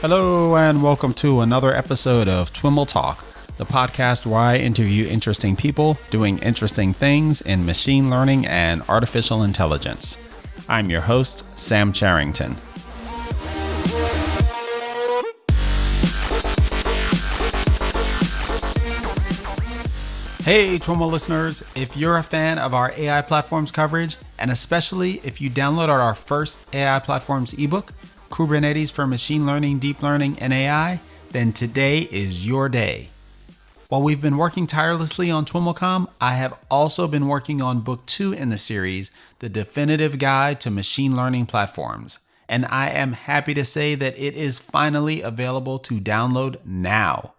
Hello and welcome to another episode of TWIML Talk, the podcast where I interview interesting people doing interesting things in machine learning and artificial intelligence. I'm your host, Sam Charrington. Hey TWIML listeners, if you're a fan of our AI platforms coverage, and especially if you downloaded our first AI platforms ebook, Kubernetes for Machine Learning, Deep Learning, and AI, then today is your day. While we've been working tirelessly on TWIMLcon, I have also been working on book 2 in the series, The Definitive Guide to Machine Learning Platforms. And I am happy to say that it is finally available to download now.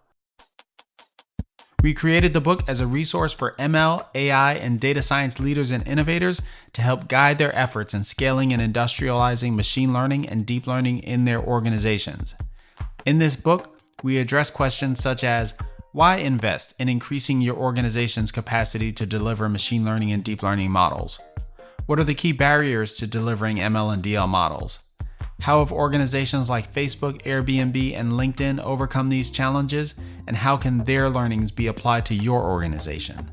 We created the book as a resource for ML, AI, and data science leaders and innovators to help guide their efforts in scaling and industrializing machine learning and deep learning in their organizations. In this book, we address questions such as, why invest in increasing your organization's capacity to deliver machine learning and deep learning models? What are the key barriers to delivering ML and DL models? How have organizations like Facebook, Airbnb, and LinkedIn overcome these challenges, and how can their learnings be applied to your organization?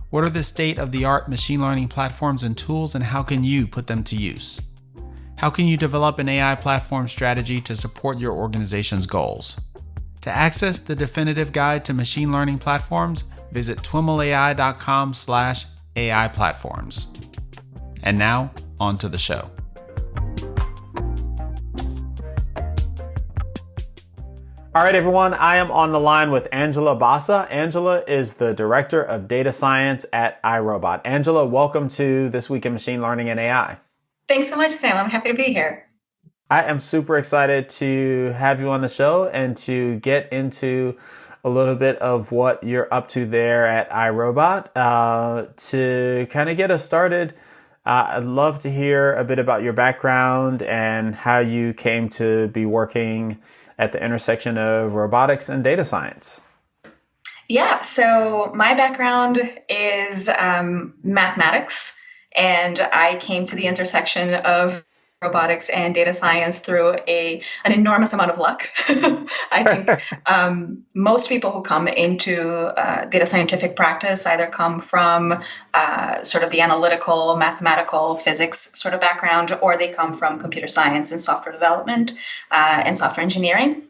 What are the state-of-the-art machine learning platforms and tools, and how can you put them to use? How can you develop an AI platform strategy to support your organization's goals? To access the definitive guide to machine learning platforms, visit twimlai.com/AI platforms. And now, on to the show. All right, everyone, I am on the line with Angela Bassa. Angela is the Director of Data Science at iRobot. Angela, welcome to This Week in Machine Learning and AI. Thanks so much, Sam. I'm happy to be here. I am super excited to have you on the show and to get into a little bit of what you're up to there at iRobot. To kind of get us started, I'd love to hear a bit about your background and how you came to be working at the intersection of robotics and data science. Yeah, so my background is mathematics, and I came to the intersection of robotics and data science through an enormous amount of luck. I think most people who come into data scientific practice either come from sort of the analytical, mathematical, physics sort of background, or they come from computer science and software development and software engineering.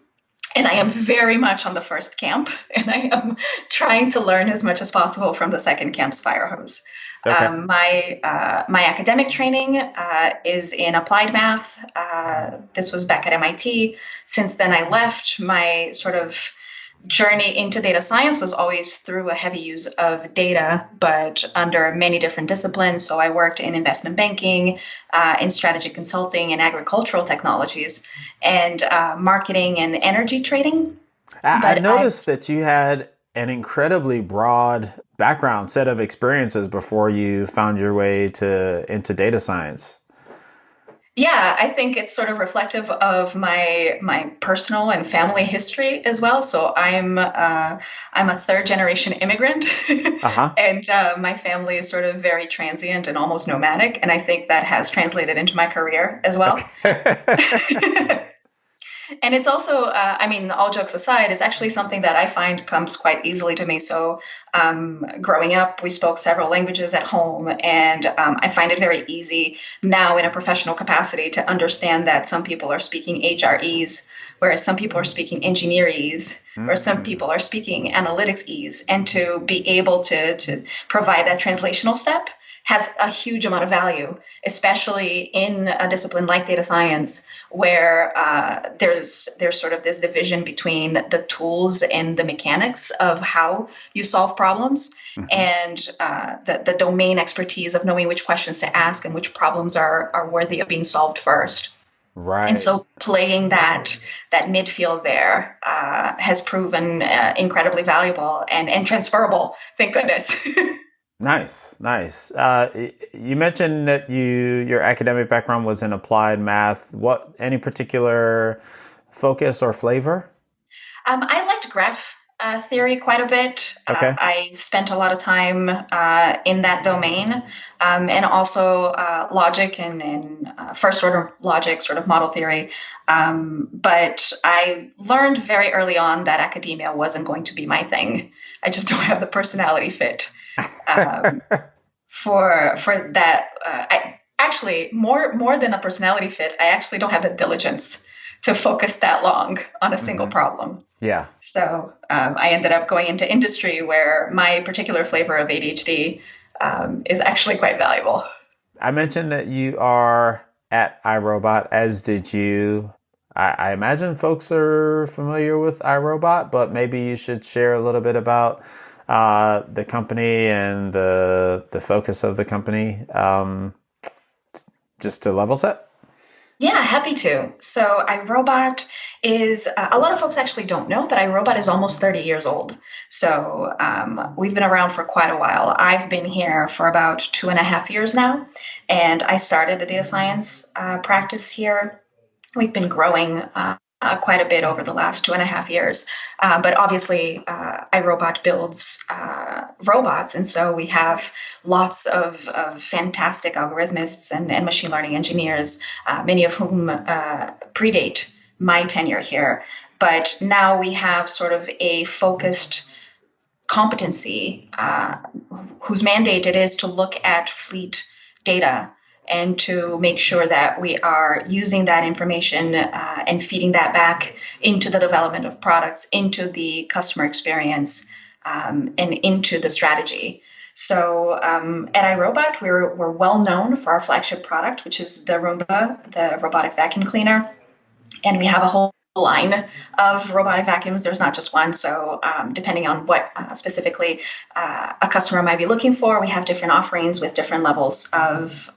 And I am very much on the first camp, and I am trying to learn as much as possible from the second camp's fire hose. Okay. My academic training is in applied math. This was back at MIT. Since then, I left. My sort of journey into data science was always through a heavy use of data, but under many different disciplines. So I worked in investment banking, in strategy consulting, and agricultural technologies, and marketing and energy trading. I noticed that you had an incredibly broad background set of experiences before you found your way into data science. Yeah, I think it's sort of reflective of my personal and family history as well. So I'm a third generation immigrant, and my family is sort of very transient and almost nomadic, and I think that has translated into my career as well. Okay. And it's also, all jokes aside, is actually something that I find comes quite easily to me. So growing up, we spoke several languages at home, and I find it very easy now in a professional capacity to understand that some people are speaking HREs, whereas some people are speaking engineerese, or some people are speaking analyticsese, and to be able to provide that translational step has a huge amount of value, especially in a discipline like data science, where there's sort of this division between the tools and the mechanics of how you solve problems, and the domain expertise of knowing which questions to ask and which problems are worthy of being solved first. Right. And so playing that midfield there has proven incredibly valuable and transferable, thank goodness. Nice. You mentioned that your academic background was in applied math. Any particular focus or flavor? I liked graph theory quite a bit. Okay. I spent a lot of time in that domain, and also logic and first order logic, sort of model theory. But I learned very early on that academia wasn't going to be my thing. I just don't have the personality fit for that. I actually more than a personality fit. I actually don't have the diligence to focus that long on a single problem. Yeah. So I ended up going into industry where my particular flavor of ADHD is actually quite valuable. I mentioned that you are at iRobot, as did you. I imagine folks are familiar with iRobot, but maybe you should share a little bit about the company and the focus of the company, just to level set. Yeah, happy to. So iRobot is, a lot of folks actually don't know, but iRobot is almost 30 years old. So we've been around for quite a while. I've been here for about 2.5 years now, and I started the data science practice here. We've been growing quite a bit over the last 2.5 years. But obviously, iRobot builds robots. And so we have lots of fantastic algorithmists and machine learning engineers, many of whom predate my tenure here. But now we have sort of a focused competency whose mandate it is to look at fleet data and to make sure that we are using that information and feeding that back into the development of products, into the customer experience, and into the strategy. So at iRobot, we're well known for our flagship product, which is the Roomba, the robotic vacuum cleaner. And we have a whole line of robotic vacuums. There's not just one. So depending on what specifically a customer might be looking for, we have different offerings with different levels of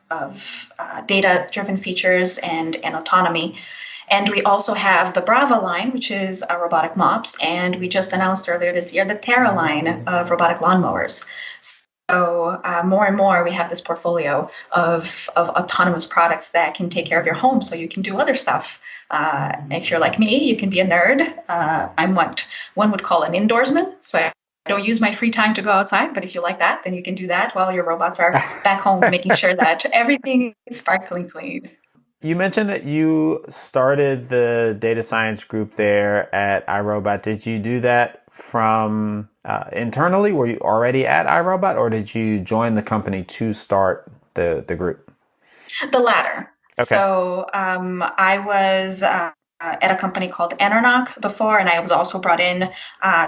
data-driven features and autonomy. And we also have the Brava line, which is robotic mops. And we just announced earlier this year the Terra line of robotic lawnmowers. So more and more, we have this portfolio of autonomous products that can take care of your home so you can do other stuff. If you're like me, you can be a nerd. I'm what one would call an indoorsman. So I don't use my free time to go outside. But if you like that, then you can do that while your robots are back home, making sure that everything is sparkling clean. You mentioned that you started the data science group there at iRobot. Did you do that from internally? Were you already at iRobot, or did you join the company to start the group? The latter. Okay. So I was at a company called Enernoc before, and I was also brought in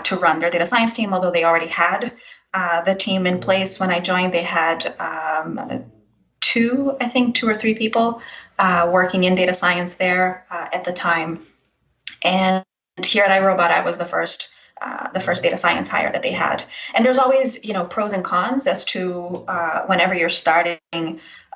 to run their data science team, although they already had the team in place when I joined. They had two or three people working in data science there at the time. And here at iRobot, I was the first data science hire that they had. And there's always, pros and cons as to whenever you're starting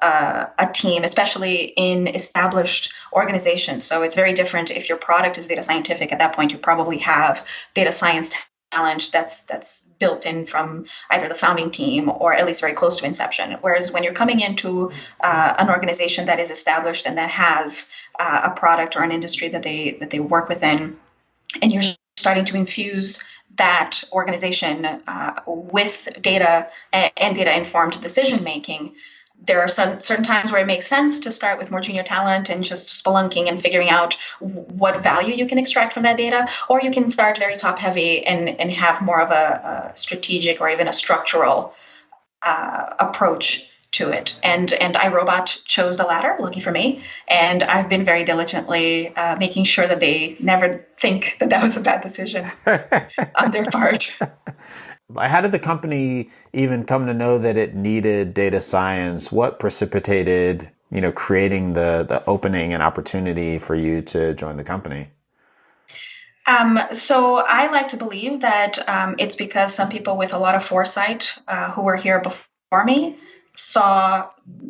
a team, especially in established organizations. So it's very different if your product is data scientific. At that point, you probably have data science talent that's built in from either the founding team or at least very close to inception. Whereas when you're coming into an organization that is established and that has a product or an industry that they work within, and you're starting to infuse that organization with data and data-informed decision-making, there are certain times where it makes sense to start with more junior talent and just spelunking and figuring out what value you can extract from that data, or you can start very top-heavy and have more of a strategic or even a structural approach to it. And iRobot chose the latter, lucky for me. And I've been very diligently making sure that they never think that was a bad decision on their part. How did the company even come to know that it needed data science? What precipitated, creating the opening and opportunity for you to join the company? So I like to believe that it's because some people with a lot of foresight who were here before me saw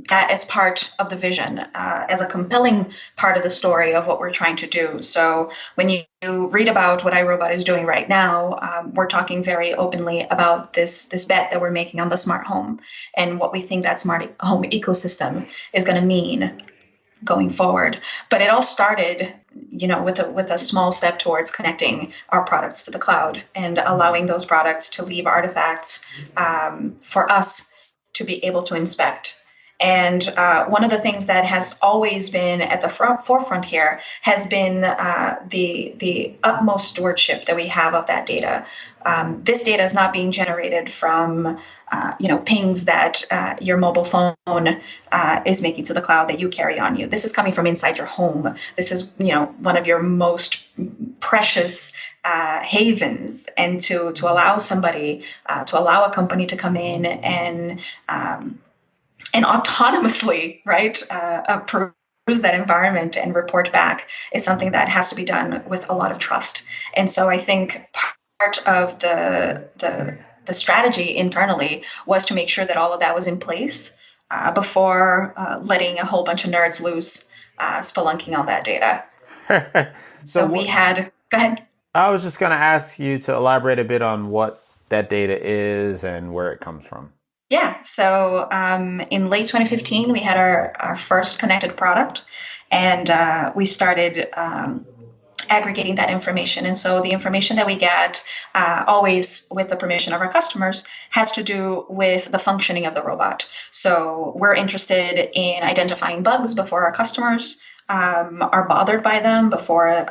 that as part of the vision, as a compelling part of the story of what we're trying to do. So when you read about what iRobot is doing right now, we're talking very openly about this bet that we're making on the smart home and what we think that smart home ecosystem is going to mean going forward. But it all started, with a small step towards connecting our products to the cloud and allowing those products to leave artifacts for us to be able to inspect. And one of the things that has always been at the forefront here has been the utmost stewardship that we have of that data. This data is not being generated from pings that your mobile phone is making to the cloud that you carry on you. This is coming from inside your home. This is one of your most precious havens, and to allow somebody to allow a company to come in and autonomously, right, peruse that environment and report back is something that has to be done with a lot of trust. And so I think part of the strategy internally was to make sure that all of that was in place before letting a whole bunch of nerds loose spelunking on that data. So we had, go ahead. I was just going to ask you to elaborate a bit on what that data is and where it comes from. Yeah, so in late 2015, we had our first connected product, and we started aggregating that information. And so the information that we get, always with the permission of our customers, has to do with the functioning of the robot. So we're interested in identifying bugs before our customers are bothered by them, before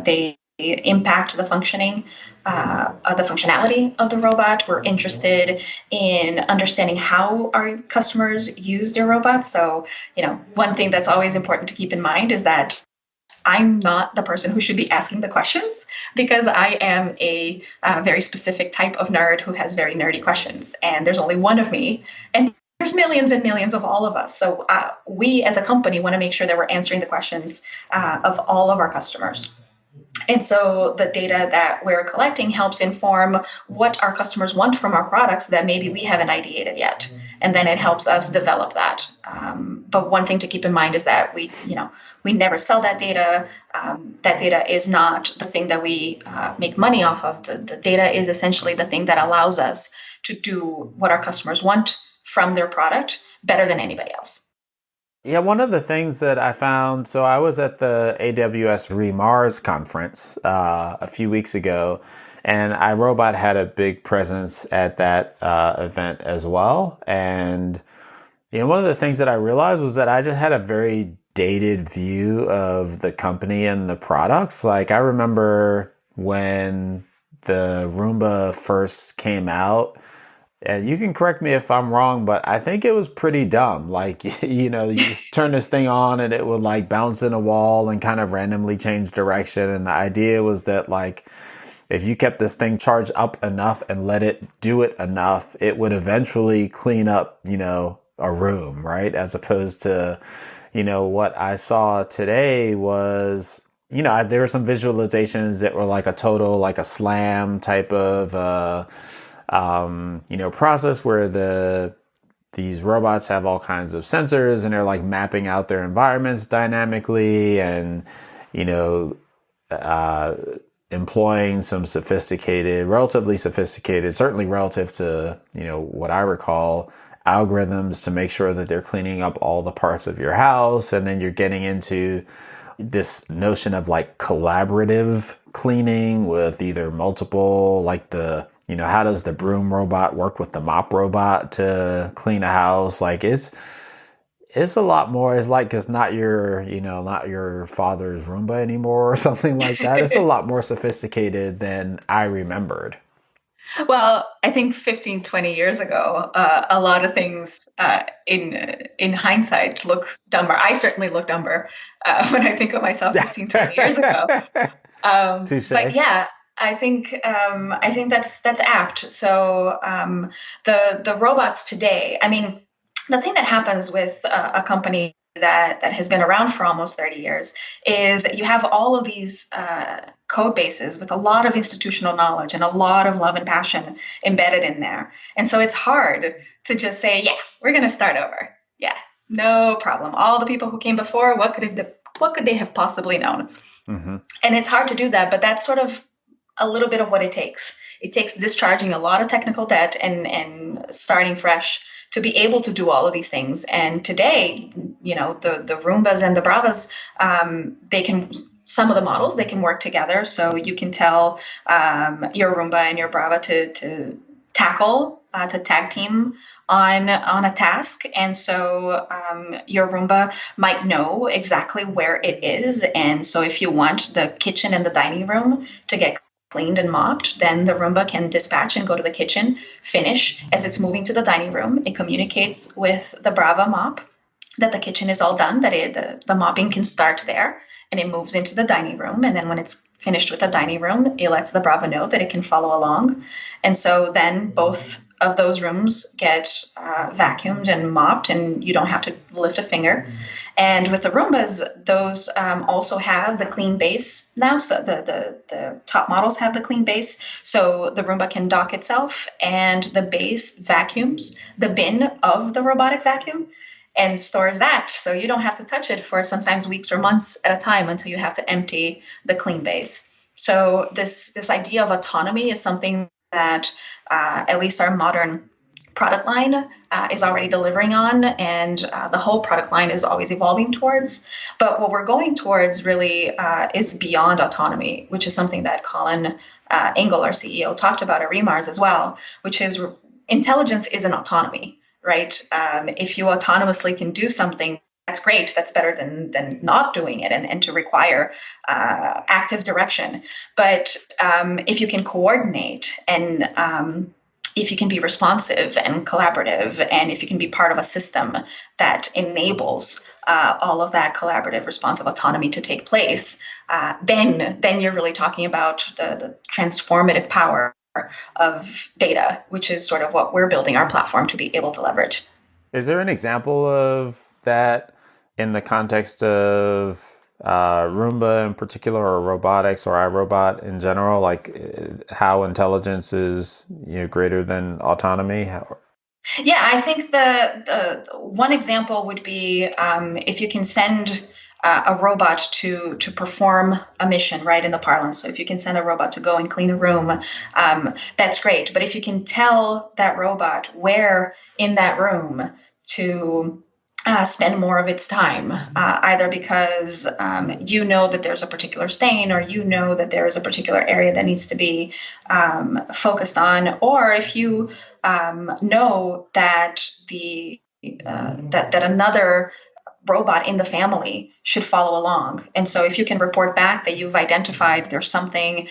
they impact the functioning, the functionality of the robot. We're interested in understanding how our customers use their robots. So, one thing that's always important to keep in mind is that I'm not the person who should be asking the questions, because I am a very specific type of nerd who has very nerdy questions. And there's only one of me, and there's millions and millions of all of us. So we as a company want to make sure that we're answering the questions of all of our customers. And so the data that we're collecting helps inform what our customers want from our products that maybe we haven't ideated yet. And then it helps us develop that. But one thing to keep in mind is that we never sell that data. That data is not the thing that we make money off of. The data is essentially the thing that allows us to do what our customers want from their product better than anybody else. Yeah, one of the things that I found, so I was at the AWS Remars conference a few weeks ago, and iRobot had a big presence at that event as well. And one of the things that I realized was that I just had a very dated view of the company and the products. Like, I remember when the Roomba first came out, and you can correct me if I'm wrong, but I think it was pretty dumb. Like, you just turn this thing on and it would like bounce in a wall and kind of randomly change direction. And the idea was that, like, if you kept this thing charged up enough and let it do it enough, it would eventually clean up, a room, right? As opposed to, what I saw today was, there were some visualizations that were like a total, like a SLAM type of, process where these robots have all kinds of sensors and they're like mapping out their environments dynamically and, employing some relatively sophisticated, certainly relative to, what I recall, algorithms to make sure that they're cleaning up all the parts of your house. And then you're getting into this notion of like collaborative cleaning with either multiple, like how does the broom robot work with the mop robot to clean a house? Like it's a lot more. It's like it's not your father's Roomba anymore or something like that. It's a lot more sophisticated than I remembered. Well, I think 15, 20 years ago, a lot of things in hindsight look dumber. I certainly look dumber when I think of myself 15, 20 years ago. But yeah, I think that's apt. So the robots today, I mean, the thing that happens with a company that has been around for almost 30 years is you have all of these code bases with a lot of institutional knowledge and a lot of love and passion embedded in there. And so it's hard to just say, yeah, we're going to start over. Yeah, no problem. All the people who came before, what could they have possibly known? Mm-hmm. And it's hard to do that, but that's sort of a little bit of what it takes. It takes discharging a lot of technical debt and starting fresh to be able to do all of these things. And today, the Roombas and the Bravas, some of the models, they can work together. So you can tell your Roomba and your Brava to tag team on a task. And so your Roomba might know exactly where it is. And so if you want the kitchen and the dining room to get cleaned and mopped, then the Roomba can dispatch and go to the kitchen, finish. As it's moving to the dining room, it communicates with the Brava mop that the kitchen is all done, that the mopping can start there, and it moves into the dining room. And then when it's finished with the dining room, it lets the Brava know that it can follow along. And so then both of those rooms get vacuumed and mopped, and you don't have to lift a finger. And with the Roombas, those also have the clean base now. So the top models have the clean base. So the Roomba can dock itself, and the base vacuums the bin of the robotic vacuum and stores that. So you don't have to touch it for sometimes weeks or months at a time until you have to empty the clean base. So this idea of autonomy is something that at least our modern product line is already delivering on, and the whole product line is always evolving towards. But what we're going towards really is beyond autonomy, which is something that Colin Engel, our CEO, talked about at Remars as well, which is intelligence isn't autonomy, right? If you autonomously can do something, that's great. That's better than not doing it and to require active direction. But if you can coordinate and if you can be responsive and collaborative, and if you can be part of a system that enables all of that collaborative, responsive autonomy to take place, then you're really talking about the transformative power of data, which is sort of what we're building our platform to be able to leverage. Is there an example of that in the context of Roomba in particular, or robotics, or iRobot in general, like how intelligence is greater than autonomy? Yeah, I think the one example would be if you can send a robot to perform a mission, right, in the parlance. So if you can send a robot to go and clean a room, that's great. But if you can tell that robot where in that room to spend more of its time, either because you know that there's a particular stain, or you know that there is a particular area that needs to be focused on, or if you know that that another robot in the family should follow along. And so if you can report back that you've identified there's something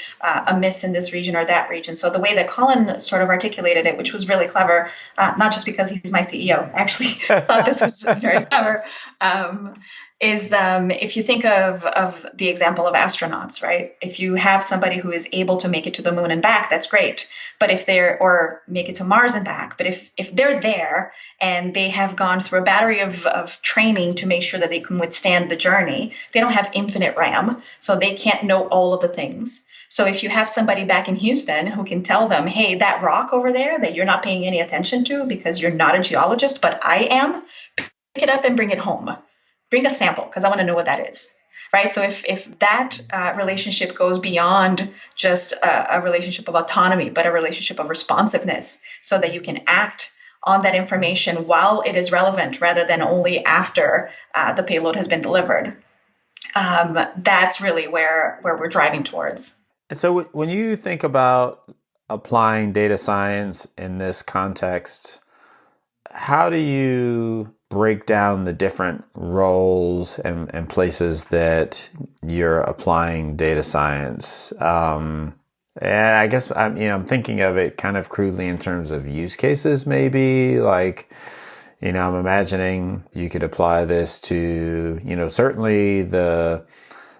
amiss in this region or that region. So the way that Colin sort of articulated it, which was really clever, not just because he's my CEO, I actually thought this was very clever, is if you think of the example of astronauts, right? If you have somebody who is able to make it to the moon and back, that's great. But if or make it to Mars and back, but if they're there and they have gone through a battery of training to make sure that they can withstand the journey, they don't have infinite RAM, so they can't know all of the things. So if you have somebody back in Houston who can tell them, hey, that rock over there that you're not paying any attention to because you're not a geologist, but I am, pick it up and bring it home. Bring a sample because I want to know what that is, right? So if that relationship goes beyond just a relationship of autonomy, but a relationship of responsiveness, so that you can act on that information while it is relevant rather than only after the payload has been delivered, that's really where we're driving towards. And so when you think about applying data science in this context, how do you break down the different roles and places that you're applying data science? And I guess I'm thinking of it kind of crudely in terms of use cases, maybe. Like, I'm imagining you could apply this to, certainly the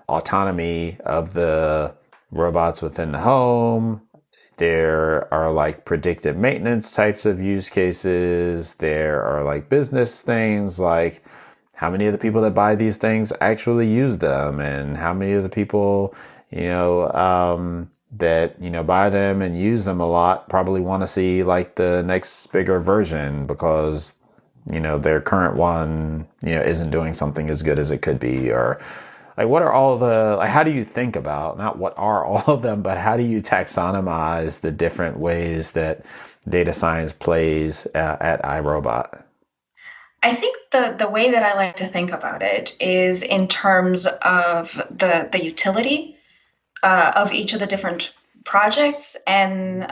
autonomy of the robots within the home. There are like predictive maintenance types of use cases. There are like business things, like how many of the people that buy these things actually use them, and how many of the people, that, buy them and use them a lot probably want to see like the next bigger version because, their current one, isn't doing something as good as it could be. Or like, what are all how do you think about, not what are all of them, but how do you taxonomize the different ways that data science plays at iRobot? I think the way that I like to think about it is in terms of the utility of each of the different projects and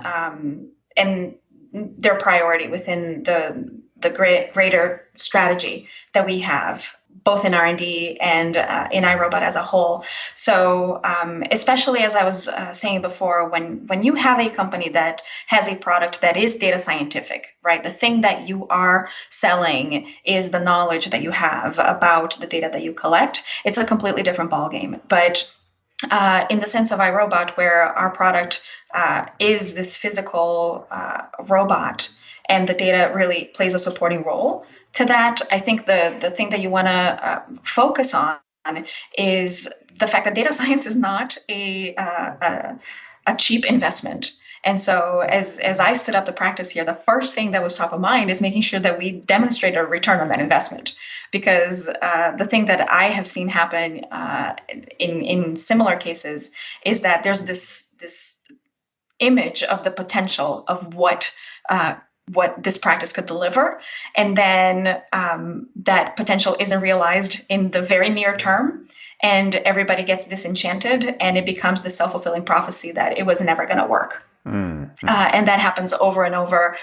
their priority within the greater strategy that we have, both in R&D and in iRobot as a whole. So especially as I was saying before, when you have a company that has a product that is data scientific, right? The thing that you are selling is the knowledge that you have about the data that you collect. It's a completely different ballgame. But in the sense of iRobot, where our product is this physical robot, and the data really plays a supporting role to that, I think the thing that you want to focus on is the fact that data science is not a cheap investment. And so as I stood up the practice here, the first thing that was top of mind is making sure that we demonstrate a return on that investment. Because the thing that I have seen happen in similar cases is that there's this image of the potential of what this practice could deliver. And then that potential isn't realized in the very near term. And everybody gets disenchanted, and it becomes the self-fulfilling prophecy that it was never going to work. Mm-hmm. And that happens over and over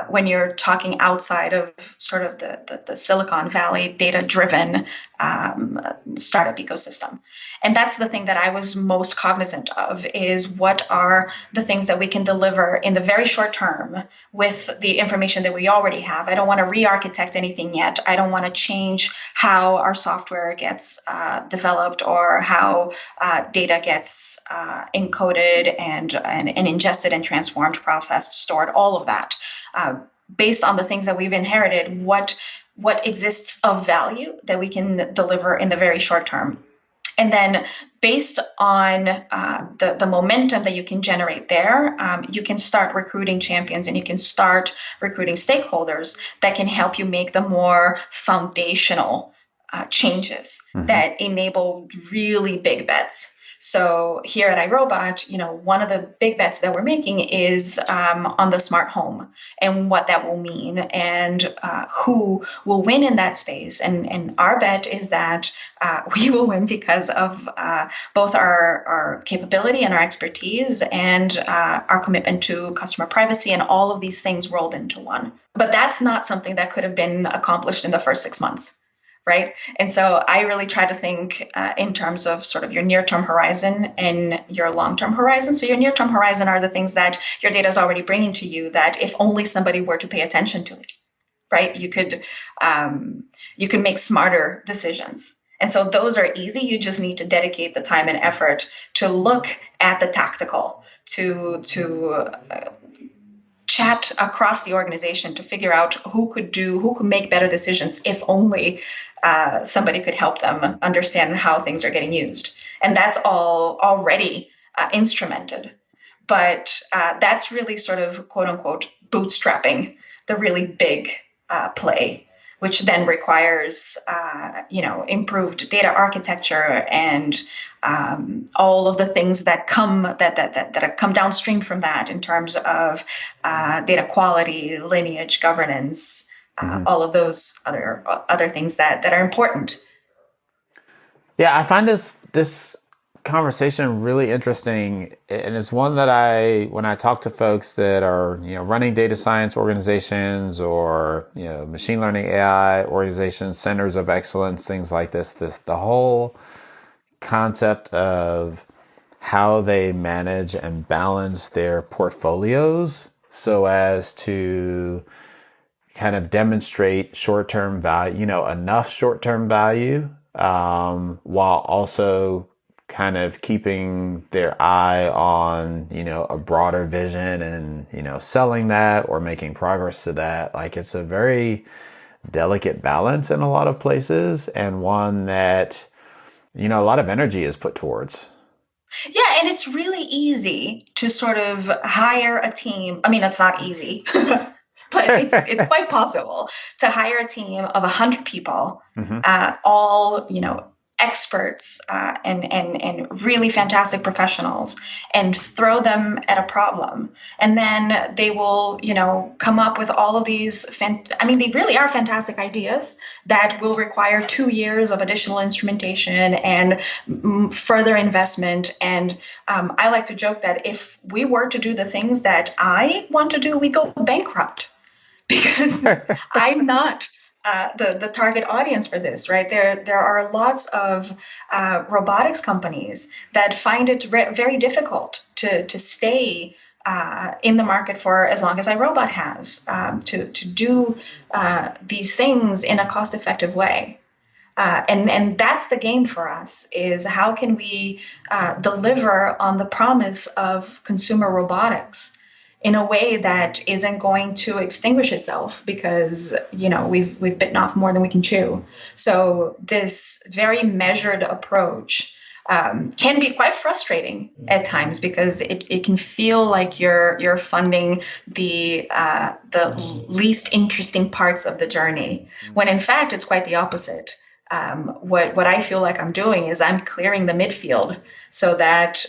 when you're talking outside of sort of the Silicon Valley data-driven startup ecosystem. And that's the thing that I was most cognizant of, is what are the things that we can deliver in the very short term with the information that we already have. I don't want to re-architect anything yet. I don't want to change how our software gets developed or how data gets encoded and ingested and transformed, processed, stored, all of that. Based on the things that we've inherited, what exists of value that we can deliver in the very short term. And then based on the momentum that you can generate there, you can start recruiting champions, and you can start recruiting stakeholders that can help you make the more foundational changes that enable really big bets. So here at iRobot, one of the big bets that we're making is on the smart home and what that will mean and who will win in that space. And our bet is that we will win because of both our capability and our expertise and our commitment to customer privacy and all of these things rolled into one. But that's not something that could have been accomplished in the first 6 months. Right. And so I really try to think in terms of sort of your near-term horizon and your long-term horizon. So your near-term horizon are the things that your data is already bringing to you, that if only somebody were to pay attention to it, right, you could make smarter decisions. And so those are easy. You just need to dedicate the time and effort to look at the tactical, to chat across the organization to figure out who could make better decisions if only somebody could help them understand how things are getting used. And that's all already instrumented. But that's really sort of, quote unquote, bootstrapping the really big play, which then requires, improved data architecture and all of the things that come downstream from that in terms of data quality, lineage, governance, all of those other things that are important. Yeah, I find this conversation really interesting, and it's one that when I talk to folks that are running data science organizations or machine learning AI organizations, centers of excellence, things like this the whole concept of how they manage and balance their portfolios so as to kind of demonstrate short-term value, enough short-term value, while also kind of keeping their eye on, a broader vision and, selling that or making progress to that. Like, it's a very delicate balance in a lot of places, and one that, a lot of energy is put towards. Yeah, and it's really easy to sort of hire a team. I mean, it's not easy, but it's quite possible to hire a team of 100 people, all, experts and really fantastic professionals and throw them at a problem. And then they will, come up with all of these, they really are fantastic ideas that will require 2 years of additional instrumentation and further investment. And I like to joke that if we were to do the things that I want to do, we go bankrupt because I'm not the target audience for this, right? There are lots of robotics companies that find it very difficult to stay in the market for as long as iRobot has, to do these things in a cost-effective way. And that's the game for us, is how can we deliver on the promise of consumer robotics in a way that isn't going to extinguish itself because, we've bitten off more than we can chew. So this very measured approach can be quite frustrating at times because it can feel like you're funding the least interesting parts of the journey, when in fact it's quite the opposite. What I feel like I'm doing is I'm clearing the midfield so that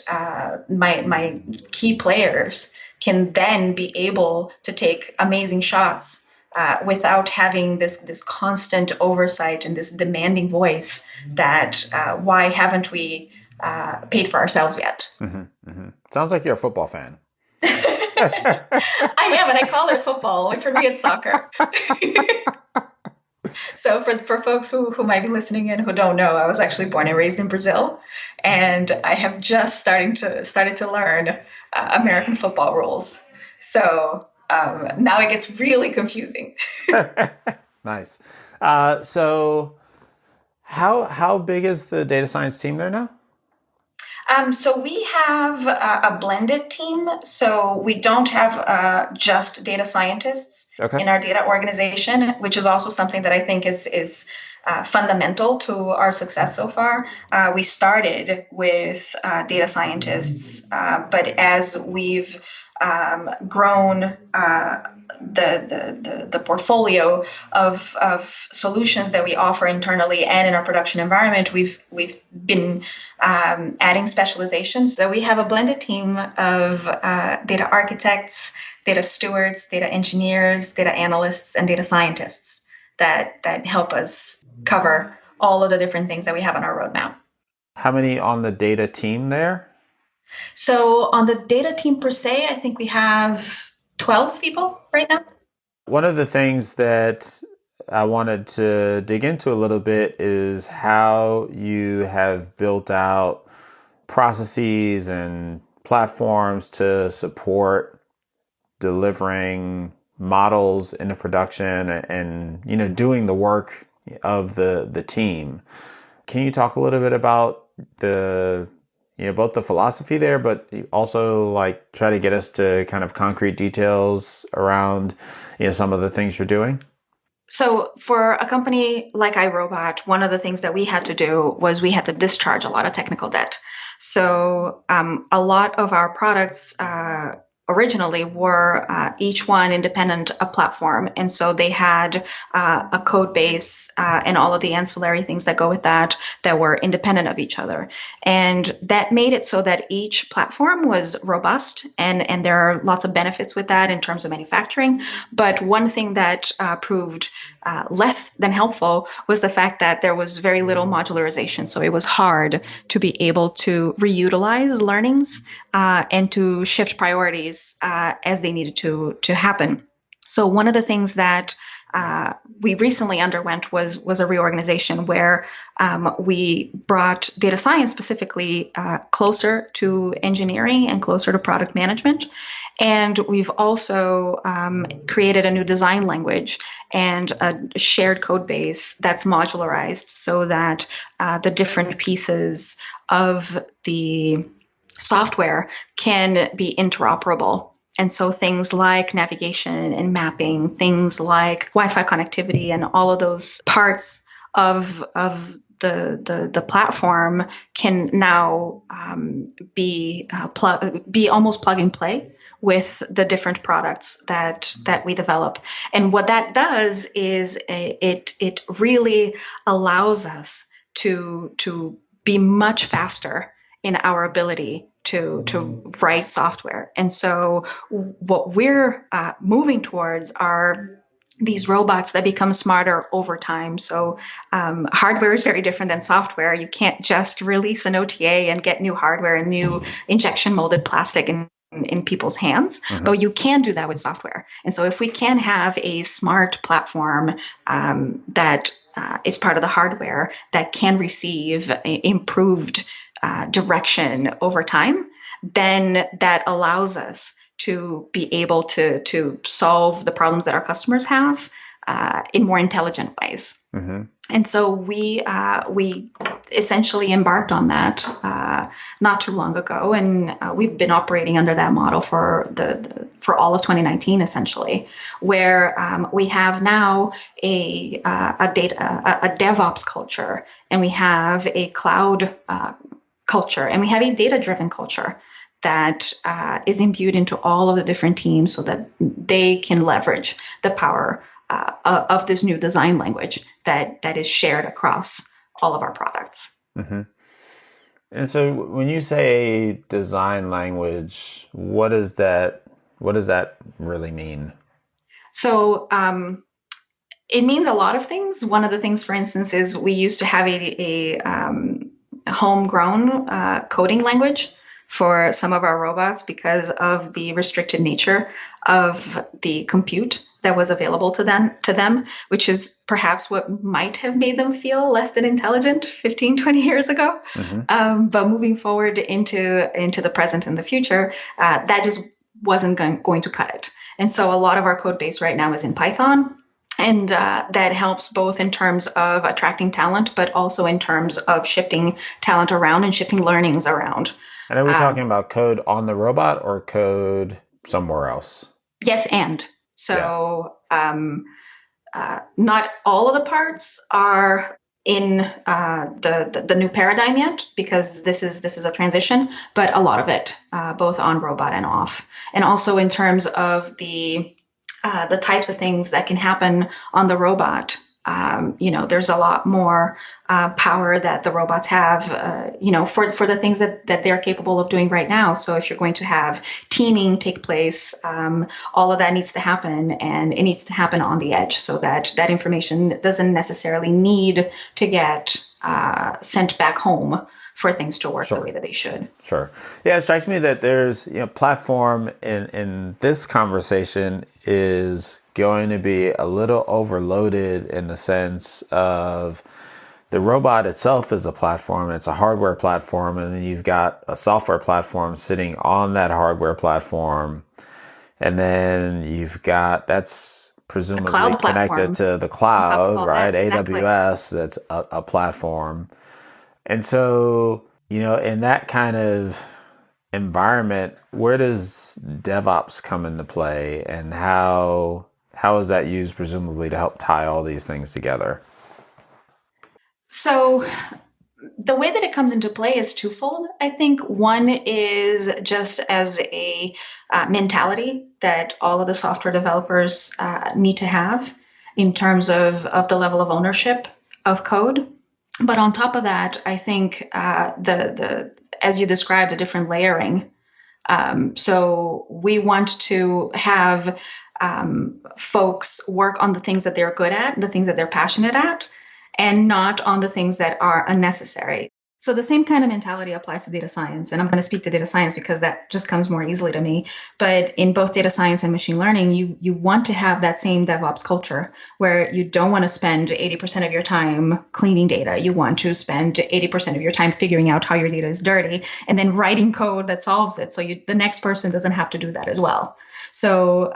my key players can then be able to take amazing shots without having this constant oversight and this demanding voice that why haven't we paid for ourselves yet? Mm-hmm, mm-hmm. Sounds like you're a football fan. I am, and I call it football. Like for me, it's soccer. So for folks who might be listening in who don't know, I was actually born and raised in Brazil, and I have just started to learn American football rules. So now it gets really confusing. Nice. So how big is the data science team there now? So we have a blended team. So we don't have just data scientists in our data organization, which is also something that I think is fundamental to our success so far. We started with data scientists, but as we've grown the portfolio of solutions that we offer internally and in our production environment, we've been adding specializations. So we have a blended team of data architects, data stewards, data engineers, data analysts, and data scientists that help us cover all of the different things that we have on our roadmap. How many on the data team there? So on the data team per se, I think we have 12 people right now. One of the things that I wanted to dig into a little bit is how you have built out processes and platforms to support delivering models into production and doing the work of the team. Can you talk a little bit about both the philosophy there, but also like try to get us to kind of concrete details around, some of the things you're doing? So for a company like iRobot, one of the things that we had to do was we had to discharge a lot of technical debt. So a lot of our products originally were each one independent a platform. And so they had a code base and all of the ancillary things that go with that were independent of each other. And that made it so that each platform was robust. And there are lots of benefits with that in terms of manufacturing. But one thing that proved less than helpful was the fact that there was very little modularization. So it was hard to be able to reutilize learnings and to shift priorities as they needed to happen. So one of the things that we recently underwent was a reorganization where we brought data science specifically closer to engineering and closer to product management. And we've also created a new design language and a shared code base that's modularized so that the different pieces of the software can be interoperable. And so things like navigation and mapping, things like Wi-Fi connectivity and all of those parts of the platform can now be almost plug and play with the different products that we develop. And what that does is it really allows us to be much faster in our ability to write software. And so what we're moving towards are these robots that become smarter over time. So hardware is very different than software. You can't just release an OTA and get new hardware and new injection molded plastic in people's hands, but you can do that with software. And so if we can have a smart platform that is part of the hardware that can receive improved direction over time, then that allows us to be able to solve the problems that our customers have in more intelligent ways. And so we essentially embarked on that not too long ago, and we've been operating under that model for all of 2019, essentially, where we have now a DevOps culture, and we have a cloud culture, and we have a data-driven culture that is imbued into all of the different teams so that they can leverage the power of this new design language that is shared across all of our products. And so when you say design language, what does that really mean? So it means a lot of things. One of the things, for instance, is we used to have a homegrown coding language for some of our robots because of the restricted nature of the compute that was available to them, which is perhaps what might have made them feel less than intelligent 15, 20 years ago. But moving forward into the present and the future, that just wasn't going to cut it. And so a lot of our code base right now is in Python. And that helps both in terms of attracting talent, but also in terms of shifting talent around and shifting learnings around. And are we talking about code on the robot or code somewhere else? Yes, and. So not all of the parts are in the new paradigm yet, because this is a transition, but a lot of it, both on robot and off. And also in terms of the types of things that can happen on the robot. There's a lot more power that the robots have, for the things that they're capable of doing right now. So if you're going to have teaming take place, all of that needs to happen, and it needs to happen on the edge so that that information doesn't necessarily need to get sent back home for things to work the way that they should. Sure. Yeah, it strikes me that there's, platform in this conversation is going to be a little overloaded in the sense of the robot itself is a platform. It's a hardware platform, and then you've got a software platform sitting on that hardware platform. And then you've got, that's presumably connected to the cloud, right? Exactly. AWS, that's a platform. And so, in that kind of environment, where does DevOps come into play, and how is that used presumably to help tie all these things together? So the way that it comes into play is twofold. I think one is just as a mentality that all of the software developers need to have in terms of the level of ownership of code. But on top of that, I think the as you described, a different layering. So we want to have folks work on the things that they're good at, the things that they're passionate at, and not on the things that are unnecessary. So the same kind of mentality applies to data science. And I'm going to speak to data science because that just comes more easily to me. But in both data science and machine learning, you want to have that same DevOps culture where you don't want to spend 80% of your time cleaning data. You want to spend 80% of your time figuring out how your data is dirty and then writing code that solves it. So the next person doesn't have to do that as well. So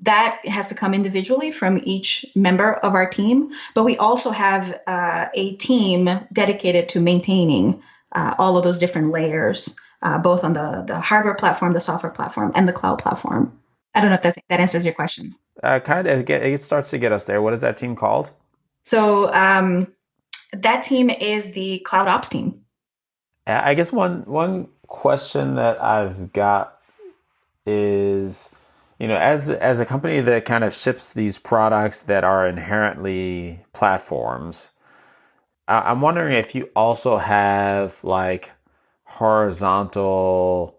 that has to come individually from each member of our team, but we also have a team dedicated to maintaining all of those different layers, both on the hardware platform, the software platform, and the cloud platform. I don't know if that answers your question. Kind of. It starts to get us there. What is that team called? So that team is the Cloud Ops team. I guess one question that I've got is, as a company that kind of ships these products that are inherently platforms, I'm wondering if you also have like horizontal,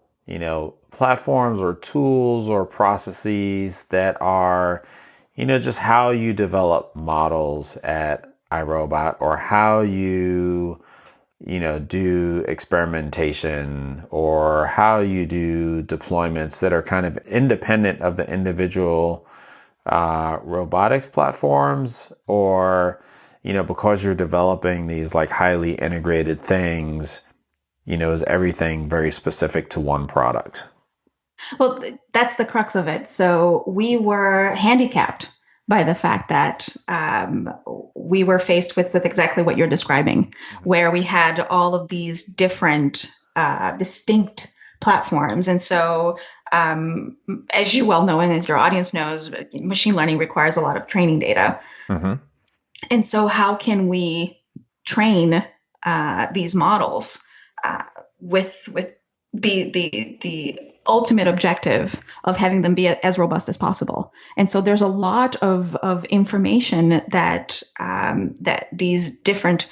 platforms or tools or processes that are, just how you develop models at iRobot, or how you, do experimentation, or how you do deployments that are kind of independent of the individual robotics platforms, or, because you're developing these like highly integrated things, is everything very specific to one product? Well, that's the crux of it. So we were handicapped by the fact that we were faced with exactly what you're describing, where we had all of these different, distinct platforms. And so, as you well know, and as your audience knows, machine learning requires a lot of training data. Mm-hmm. And so how can we train these models with the ultimate objective of having them be as robust as possible? And so there's a lot of information that that these different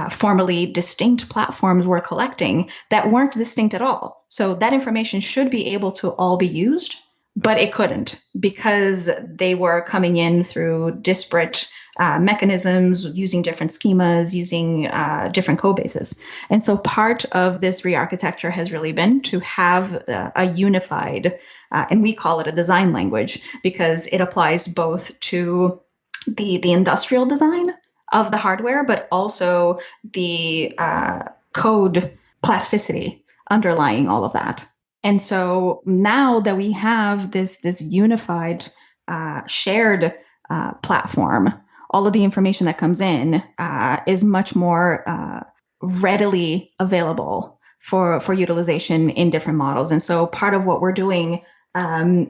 formally distinct platforms were collecting that weren't distinct at all. So that information should be able to all be used, but it couldn't, because they were coming in through disparate mechanisms, using different schemas, using different code bases. And so part of this re-architecture has really been to have a unified, and we call it a design language, because it applies both to the industrial design of the hardware, but also the code plasticity underlying all of that. And so now that we have this unified, shared platform, all of the information that comes in is much more readily available for utilization in different models. And so part of what we're doing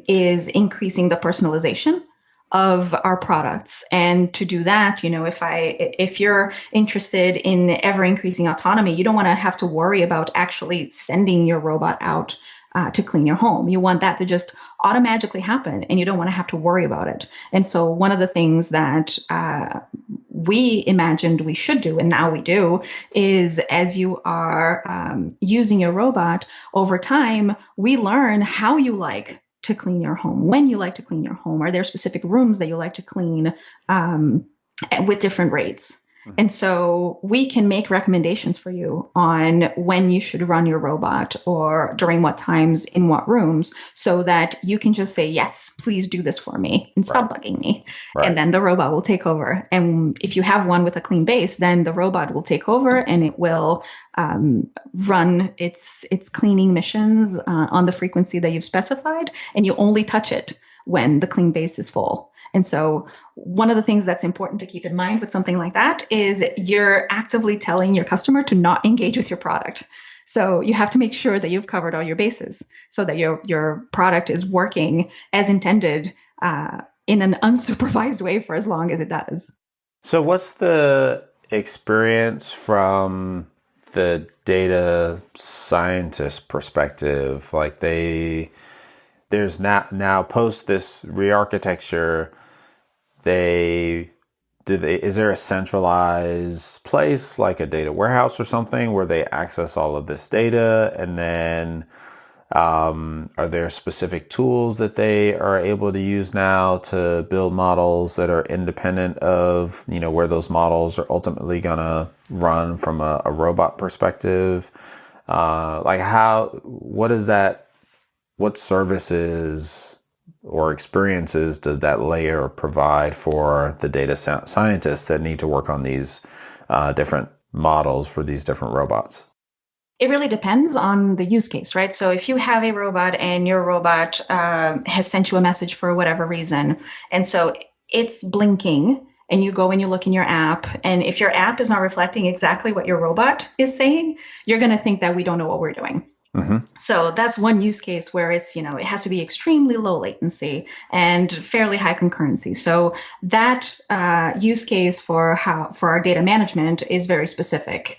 is increasing the personalization of our products. And to do that, if you're interested in ever increasing autonomy, you don't want to have to worry about actually sending your robot out to clean your home. You want that to just automatically happen, and you don't want to have to worry about it. And so one of the things that we imagined we should do, and now we do, is as you are using your robot over time, we learn how you like to clean your home, when you like to clean your home. Are there specific rooms that you like to clean with different rates? And so we can make recommendations for you on when you should run your robot, or during what times, in what rooms, so that you can just say, yes, please do this for me, and stop bugging me. Right. And then the robot will take over. And if you have one with a clean base, then the robot will take over, and it will run its cleaning missions on the frequency that you've specified. And you only touch it when the clean base is full. And so one of the things that's important to keep in mind with something like that is you're actively telling your customer to not engage with your product. So you have to make sure that you've covered all your bases so that your product is working as intended in an unsupervised way for as long as it does. So what's the experience from the data scientist perspective? Like there's now post this re-architecture, is there a centralized place like a data warehouse or something where they access all of this data? And then are there specific tools that they are able to use now to build models that are independent of, where those models are ultimately going to run from a robot perspective? What services or experiences does that layer provide for the data scientists that need to work on these different models for these different robots? It really depends on the use case, right? So if you have a robot and your robot has sent you a message for whatever reason, and so it's blinking, and you go and you look in your app, and if your app is not reflecting exactly what your robot is saying, you're going to think that we don't know what we're doing. Mm-hmm. So that's one use case where it's, it has to be extremely low latency and fairly high concurrency. So that use case for our data management is very specific.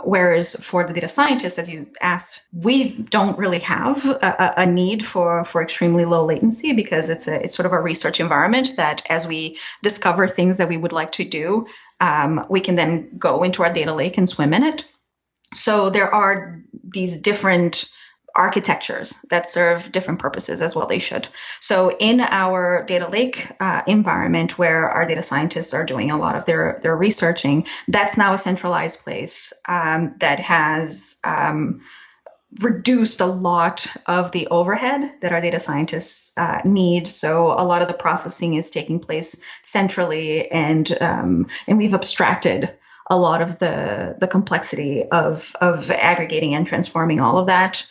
Whereas for the data scientists, as you asked, we don't really have a need for extremely low latency, because it's sort of a research environment that as we discover things that we would like to do, we can then go into our data lake and swim in it. So there are these different architectures that serve different purposes, as well they should. So in our data lake environment, where our data scientists are doing a lot of their researching, that's now a centralized place that has reduced a lot of the overhead that our data scientists need. So a lot of the processing is taking place centrally, and we've abstracted a lot of the complexity of aggregating and transforming all of that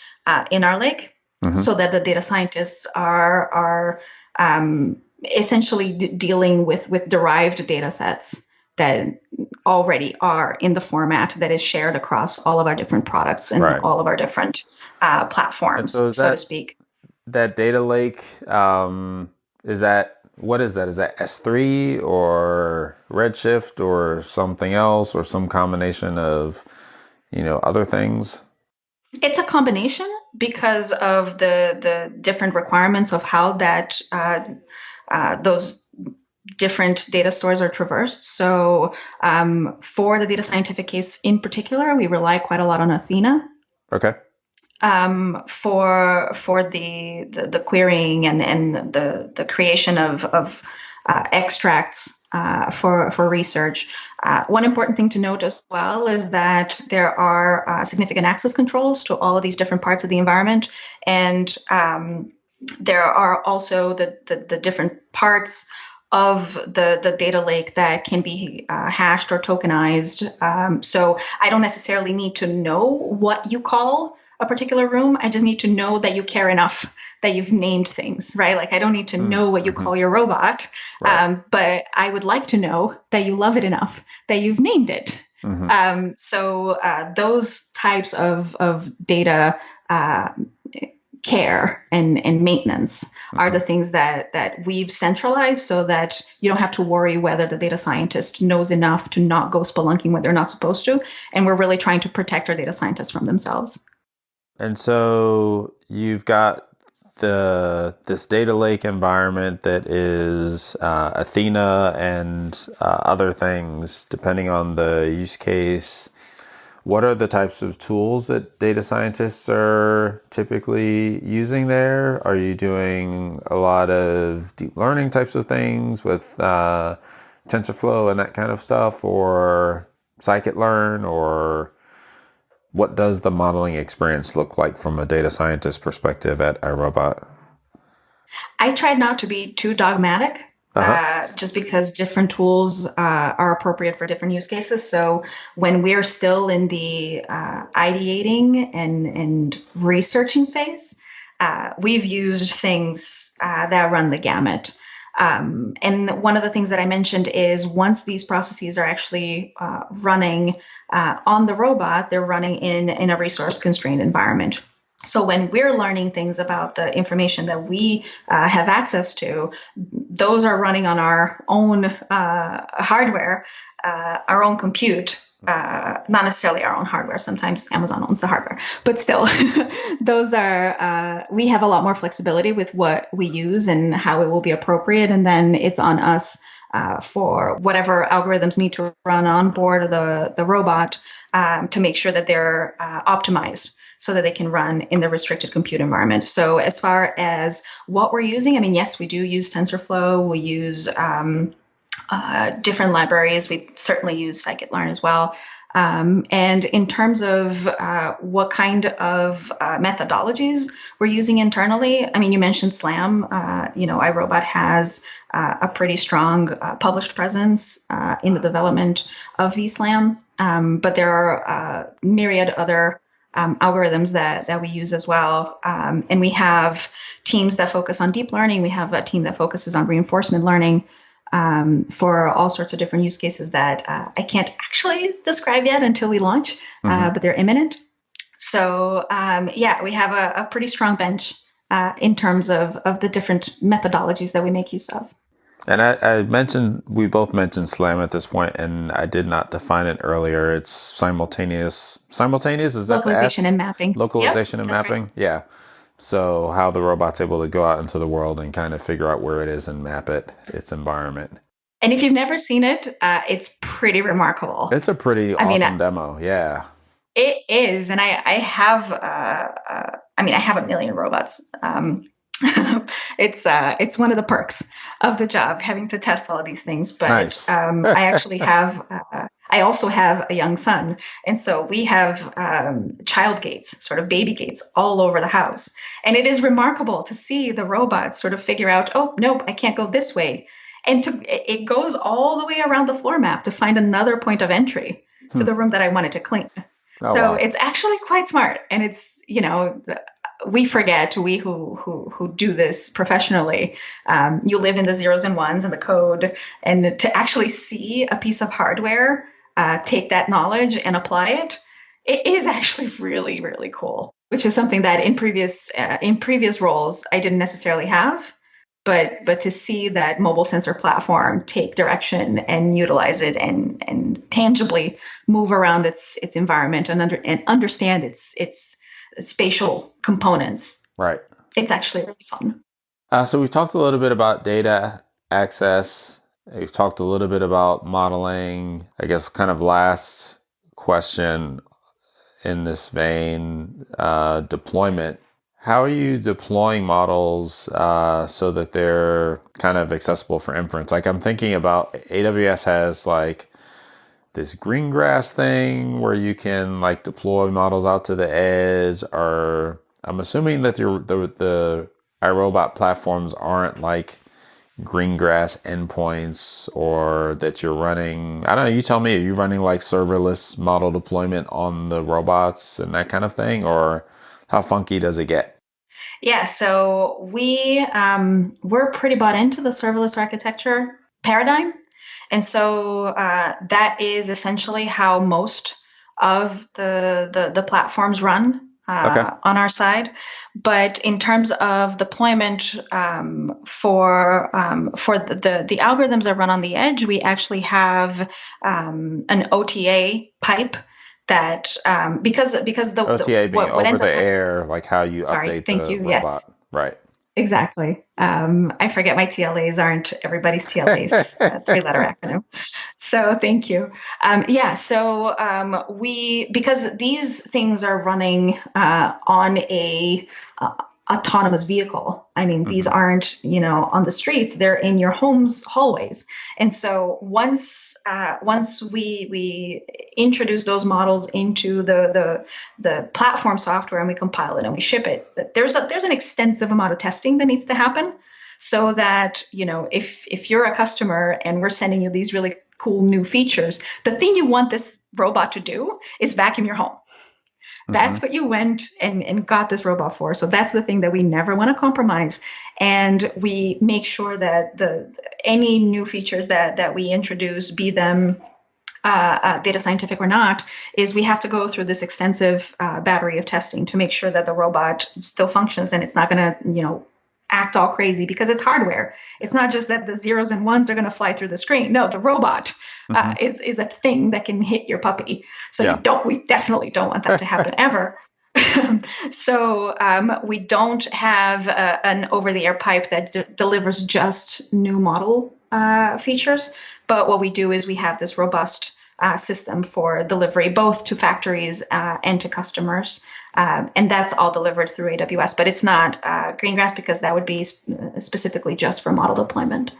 in our lake, so that the data scientists are essentially dealing with derived data sets that already are in the format that is shared across all of our different products and all of our different platforms, so to speak. That data lake, is that, what is that? Is that S3 or Redshift or something else, or some combination of, other things? It's a combination because of the different requirements of how that those different data stores are traversed. So for the data scientific case in particular, we rely quite a lot on Athena. Okay. For the querying and the creation of extracts for research. One important thing to note as well is that there are significant access controls to all of these different parts of the environment, and there are also the different parts of the data lake that can be hashed or tokenized. So I don't necessarily need to know what you call a particular room. I just need to know that you care enough that you've named things, right? Like I don't need to know what you call your robot, but I would like to know that you love it enough that you've named it. So those types of data care and maintenance are the things that we've centralized, so that you don't have to worry whether the data scientist knows enough to not go spelunking when they're not supposed to. And we're really trying to protect our data scientists from themselves. And so you've got this data lake environment that is Athena and other things, depending on the use case. What are the types of tools that data scientists are typically using there? Are you doing a lot of deep learning types of things with TensorFlow and that kind of stuff, or scikit-learn, or what does the modeling experience look like from a data scientist perspective at iRobot? I tried not to be too dogmatic, just because different tools are appropriate for different use cases. So when we're still in the ideating and researching phase, we've used things that run the gamut. And one of the things that I mentioned is once these processes are actually running on the robot, they're running in a resource-constrained environment. So when we're learning things about the information that we have access to, those are running on our own hardware, our own compute. Not necessarily our own hardware. Sometimes Amazon owns the hardware, but still, those are, we have a lot more flexibility with what we use and how it will be appropriate. And then it's on us for whatever algorithms need to run on board the robot to make sure that they're optimized so that they can run in the restricted compute environment. So as far as what we're using, I mean, yes, we do use TensorFlow. We use different libraries. We certainly use scikit-learn as well. And in terms of what kind of methodologies we're using internally, I mean, you mentioned SLAM. iRobot has a pretty strong published presence in the development of vSLAM, but there are myriad other algorithms that we use as well. And we have teams that focus on deep learning. We have a team that focuses on reinforcement learning. For all sorts of different use cases that I can't actually describe yet until we launch, but they're imminent. So we have a pretty strong bench in terms of the different methodologies that we make use of. And I mentioned, we both mentioned SLAM at this point, and I did not define it earlier. It's simultaneous. Simultaneous, is that the S? Localization and mapping. Localization and That's mapping? right. Yeah. So how the robot's able to go out into the world and kind of figure out where it is and map its environment. And if you've never seen it, it's pretty remarkable. It's a pretty awesome demo. Yeah. It is. And I have, I have a million robots. It's one of the perks of the job, having to test all of these things. But nice. I actually have, I also have a young son. And so we have child gates, sort of baby gates all over the house. And it is remarkable to see the robots sort of figure out, oh, nope, I can't go this way. And it goes all the way around the floor map to find another point of entry to the room that I wanted to clean. Oh, so wow. It's actually quite smart. And it's, we forget, we who do this professionally, you live in the zeros and ones and the code, and to actually see a piece of hardware, take that knowledge and apply it, it is actually really, really cool, which is something that in previous roles I didn't necessarily have. But to see that mobile sensor platform take direction and utilize it and tangibly move around its environment and understand its spatial components. Right. It's actually really fun. So we've talked a little bit about data access. We've talked a little bit about modeling. I guess kind of last question in this vein, deployment. How are you deploying models so that they're kind of accessible for inference? Like I'm thinking about AWS has like this green grass thing where you can like deploy models out to the edge, or I'm assuming that the iRobot platforms aren't like green grass endpoints, or that you're running, I don't know, you tell me, are you running like serverless model deployment on the robots and that kind of thing, or how funky does it get? Yeah, so we're pretty bought into the serverless architecture paradigm. And so that is essentially how most of the platforms run on our side. But in terms of deployment for the algorithms that run on the edge, we actually have an OTA pipe that because the OTA being over the air, like how you update the robot. Yes. Right. Exactly. I forget my TLAs aren't everybody's TLAs, three-letter acronym. So thank you. Because these things are running on a autonomous vehicle. I mean, these aren't, on the streets, they're in your home's hallways. And so once we introduce those models into the platform software and we compile it and we ship it, there's an extensive amount of testing that needs to happen so that, if you're a customer and we're sending you these really cool new features, the thing you want this robot to do is vacuum your home. That's what you went and got this robot for. So that's the thing that we never want to compromise. And we make sure that any new features that we introduce, be them data scientific or not, is we have to go through this extensive battery of testing to make sure that the robot still functions and it's not going to, act all crazy because it's hardware. It's not just that the zeros and ones are going to fly through the screen. No, the robot is a thing that can hit your puppy. So we definitely don't want that to happen ever. So we don't have an over-the-air pipe that delivers just new model features. But what we do is we have this robust system for delivery, both to factories and to customers. And that's all delivered through AWS, but it's not Greengrass because that would be specifically just for model deployment.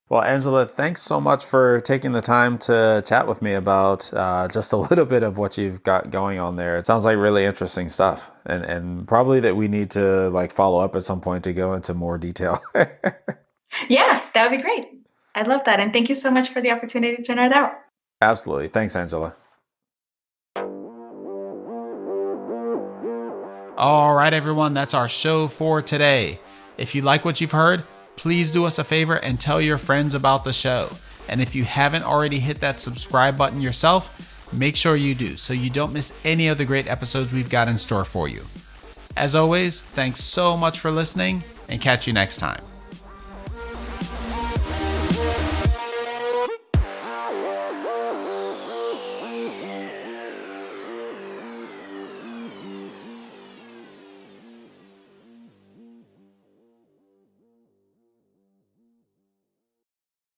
Well, Angela, thanks so much for taking the time to chat with me about just a little bit of what you've got going on there. It sounds like really interesting stuff, and probably that we need to follow up at some point to go into more detail. Yeah, that would be great. I'd love that. And thank you so much for the opportunity to nerd out. Absolutely. Thanks, Angela. All right, everyone, that's our show for today. If you like what you've heard, please do us a favor and tell your friends about the show. And if you haven't already hit that subscribe button yourself, make sure you do so you don't miss any of the great episodes we've got in store for you. As always, thanks so much for listening and catch you next time.